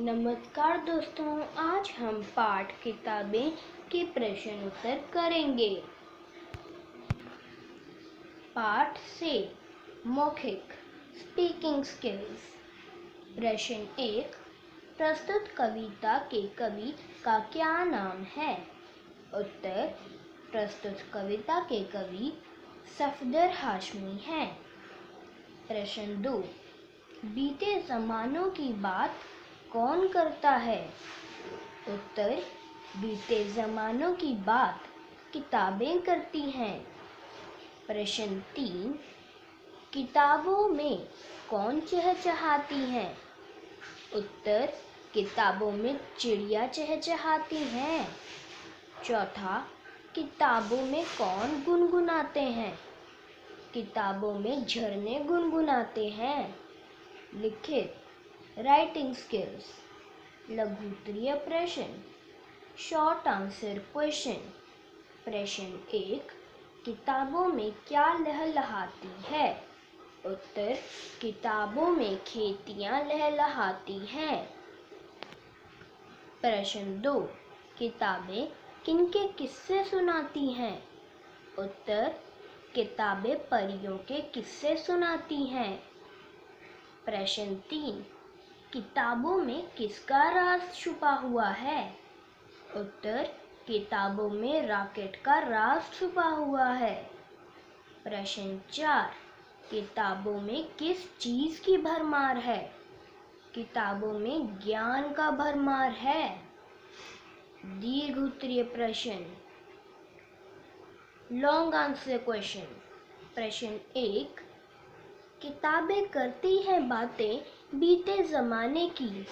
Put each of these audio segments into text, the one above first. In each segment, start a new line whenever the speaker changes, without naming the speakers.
नमस्कार दोस्तों, आज हम पाठ किताबें के प्रश्न उत्तर करेंगे। पाठ से मौखिक स्पीकिंग स्किल्स। प्रश्न 1, प्रस्तुत कविता के कवि का क्या नाम है? उत्तर, प्रस्तुत कविता के कवि सफदर हाशमी हैं। प्रश्न 2, बीते ज़मानों की बात कौन करता है? उत्तर, बीते ज़मानों की बात किताबें करती हैं। प्रश्न 3, किताबों में कौन चहचहाती हैं? उत्तर, किताबों में चिड़िया चहचहाती हैं। चौथा, किताबों में कौन गुनगुनाते हैं? किताबों में झरने गुनगुनाते हैं। लिखित राइटिंग स्किल्स। लघु उत्तरीय प्रश्न, शॉर्ट आंसर क्वेश्चन। प्रश्न 1, किताबों में क्या लहलहाती है? उत्तर, किताबों में खेतियाँ लहलहाती हैं। प्रश्न 2, किताबें किनके किस्से सुनाती हैं? उत्तर, किताबें परियों के किस्से सुनाती हैं। प्रश्न 3, किताबों में किसका राज छुपा हुआ है? उत्तर, किताबों में रॉकेट का राज छुपा हुआ है। प्रश्न 4, किताबों में किस चीज़ की भरमार है? किताबों में ज्ञान का भरमार है। दीर्घ उत्तरीय प्रश्न, लॉन्ग आंसर क्वेश्चन। प्रश्न 1, किताबें करती हैं बातें बीते ज़माने की।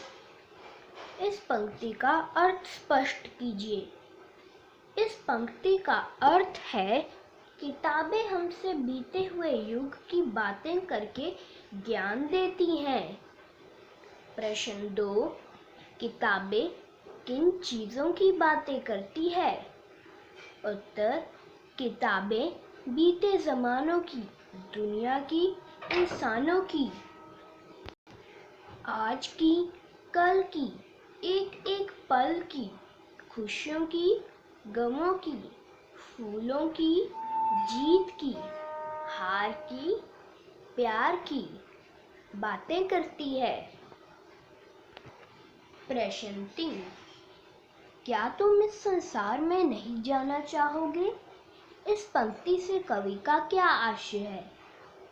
इस पंक्ति का अर्थ स्पष्ट कीजिए। इस पंक्ति का अर्थ है, किताबें हमसे बीते हुए युग की बातें करके ज्ञान देती हैं। प्रश्न 2, किताबें किन चीज़ों की बातें करती है? उत्तर, किताबें बीते ज़मानों की, दुनिया की, इंसानों की, आज की, कल की, एक एक पल की, खुशियों की, गमों की, फूलों की, जीत की, हार की, प्यार की बातें करती है। प्रश्न 3, क्या तुम इस संसार में नहीं जाना चाहोगे? इस पंक्ति से कवि का क्या आशय है?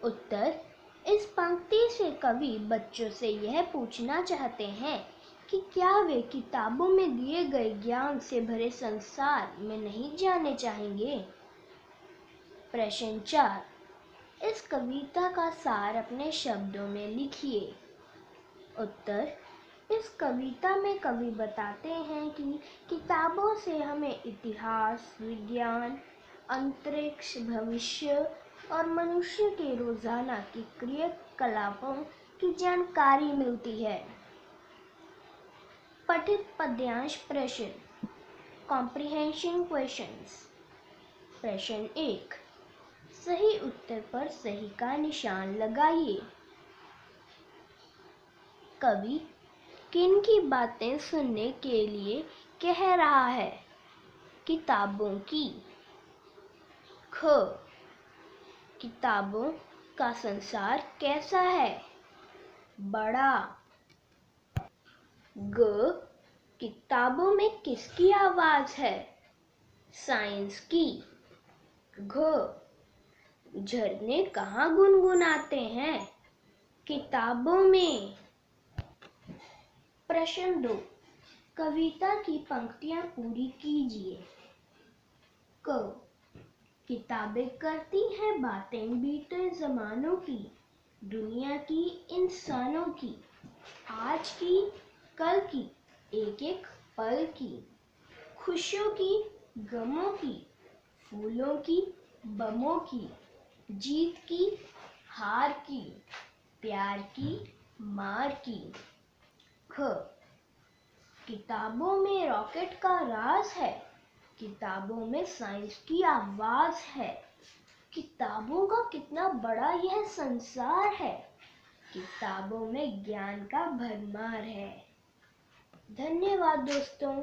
उत्तर, इस पंक्ति से कवि बच्चों से यह पूछना चाहते हैं कि क्या वे किताबों में दिए गए ज्ञान से भरे संसार में नहीं जाने चाहेंगे। प्रश्न 4, इस कविता का सार अपने शब्दों में लिखिए। उत्तर, इस कविता में कवि बताते हैं कि किताबों से हमें इतिहास, विज्ञान, अंतरिक्ष, भविष्य और मनुष्य के रोजाना की क्रियाकलापों की जानकारी मिलती है। पठित पद्यांश प्रश्न, कॉम्प्रिहेंशन क्वेश्चंस। प्रश्न 1, सही उत्तर पर सही का निशान लगाइए। कवि किन की बातें सुनने के लिए कह रहा है? किताबों की। ख, किताबों का संसार कैसा है? बड़ा। ग, किताबों में किसकी आवाज है? साइंस की। घ, झरने कहाँ गुनगुनाते हैं? किताबों में। प्रश्न 2, कविता की पंक्तियां पूरी कीजिए। क, किताबें करती हैं बातें बीते ज़मानों की, दुनिया की, इंसानों की, आज की, कल की, एक एक पल की, खुशियों की, गमों की, फूलों की, बमों की, जीत की, हार की, प्यार की, मार की। ख, किताबों में रॉकेट का राज है। किताबों में साइंस की आवाज है। किताबों का कितना बड़ा यह संसार है। किताबों में ज्ञान का भरमार है। धन्यवाद दोस्तों।